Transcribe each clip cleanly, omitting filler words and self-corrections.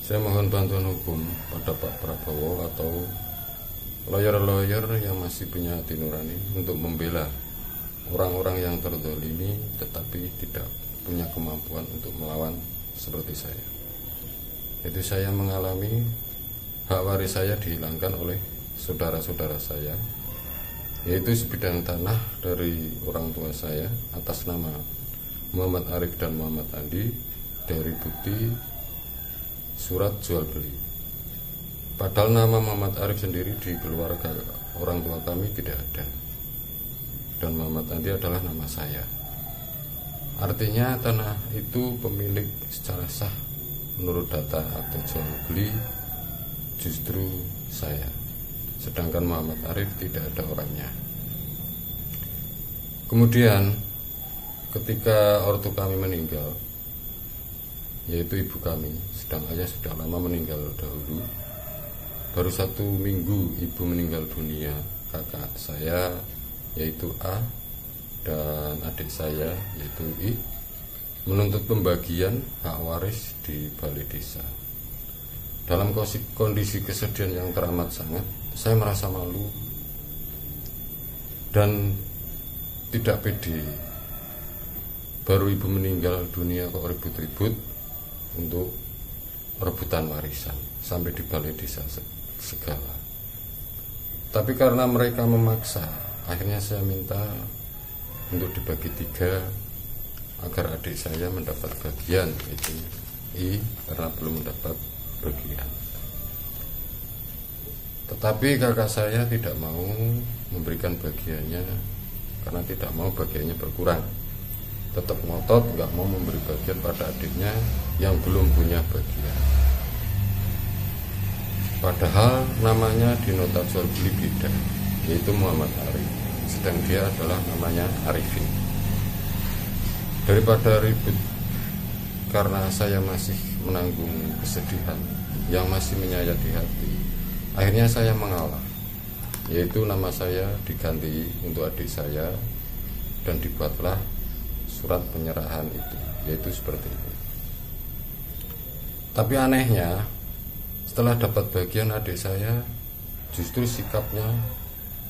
Saya mohon bantuan hukum pada Pak Prabowo atau lawyer-lawyer yang masih punya hati nurani untuk membela orang-orang yang terdolimi tetapi tidak punya kemampuan untuk melawan seperti saya. Itu saya mengalami hak waris saya dihilangkan oleh saudara-saudara saya, yaitu sebidang tanah dari orang tua saya atas nama Muhammad Arif dan Muhammad Andi dari bukti surat jual beli. Padahal nama Muhammad Arif sendiri di keluarga orang tua kami tidak ada, dan Muhammad Andi adalah nama saya. Artinya tanah itu pemilik secara sah menurut data akte jual beli justru saya, sedangkan Muhammad Arif tidak ada orangnya. Kemudian ketika ortu kami meninggal, yaitu ibu kami, sedang ayah sudah lama meninggal dahulu. Baru 1 minggu ibu meninggal dunia, kakak saya yaitu A dan adik saya yaitu I menuntut pembagian hak waris di balai desa. Dalam kondisi kesedihan yang teramat sangat, saya merasa malu dan tidak pede. Baru ibu meninggal dunia kok ribut-ribut untuk rebutan warisan sampai di balai desa segala. Tapi karena mereka memaksa, akhirnya saya minta untuk dibagi 3 agar adik saya mendapat bagian, yaitu I karena belum mendapat bagian. Tetapi kakak saya tidak mau memberikan bagiannya karena tidak mau bagiannya berkurang. Tetap ngotot nggak mau memberi bagian pada adiknya yang belum punya bagian. Padahal namanya di nota jual beli beda, yaitu Muhammad Arif, sedang dia adalah namanya Arifin. Daripada ribut karena saya masih menanggung kesedihan yang masih menyayat di hati, akhirnya saya mengalah, yaitu nama saya diganti untuk adik saya dan dibuatlah surat penyerahan itu, yaitu seperti itu. Tapi anehnya, setelah dapat bagian adik saya, justru sikapnya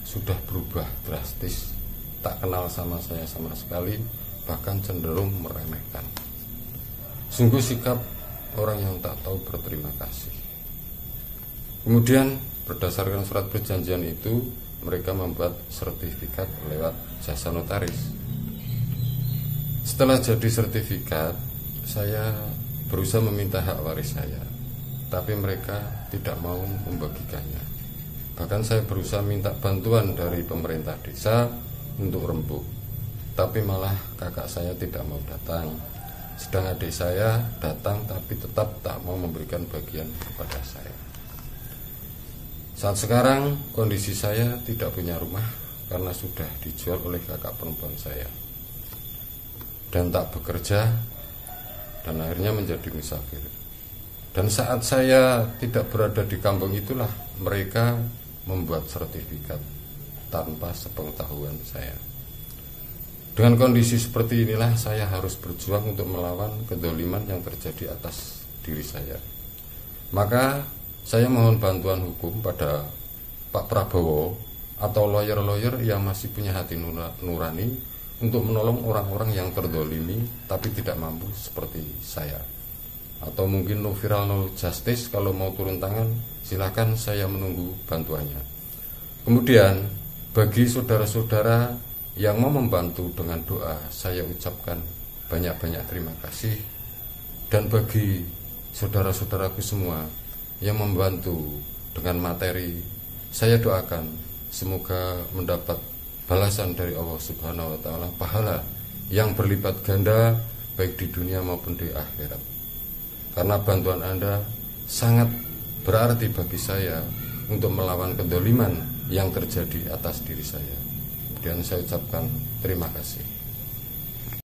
sudah berubah drastis, tak kenal sama saya sama sekali, bahkan cenderung meremehkan. Sungguh sikap orang yang tak tahu berterima kasih. Kemudian berdasarkan surat perjanjian itu, mereka membuat sertifikat lewat jasa notaris. Setelah jadi sertifikat, saya berusaha meminta hak waris saya, tapi mereka tidak mau membagikannya. Bahkan saya berusaha minta bantuan dari pemerintah desa untuk rembuk, tapi malah kakak saya tidak mau datang. Sedang adik saya datang tapi tetap tak mau memberikan bagian kepada saya. Saat sekarang kondisi saya tidak punya rumah karena sudah dijual oleh kakak perempuan saya, dan tak bekerja, dan akhirnya menjadi musafir. Dan saat saya tidak berada di kampung itulah mereka membuat sertifikat tanpa sepengetahuan saya. Dengan kondisi seperti inilah saya harus berjuang untuk melawan kedoliman yang terjadi atas diri saya. Maka saya mohon bantuan hukum pada Pak Prabowo atau lawyer-lawyer yang masih punya hati nurani untuk menolong orang-orang yang terdolimi tapi tidak mampu seperti saya. Atau mungkin no viral no justice, kalau mau turun tangan silakan, saya menunggu bantuannya. Kemudian bagi saudara-saudara yang mau membantu dengan doa, saya ucapkan banyak-banyak terima kasih. Dan bagi saudara-saudaraku semua yang membantu dengan materi, saya doakan semoga mendapat balasan dari Allah Subhanahu wa Ta'ala, pahala yang berlipat ganda baik di dunia maupun di akhirat. Karena bantuan Anda sangat berarti bagi saya untuk melawan kedoliman yang terjadi atas diri saya. Dan saya ucapkan terima kasih.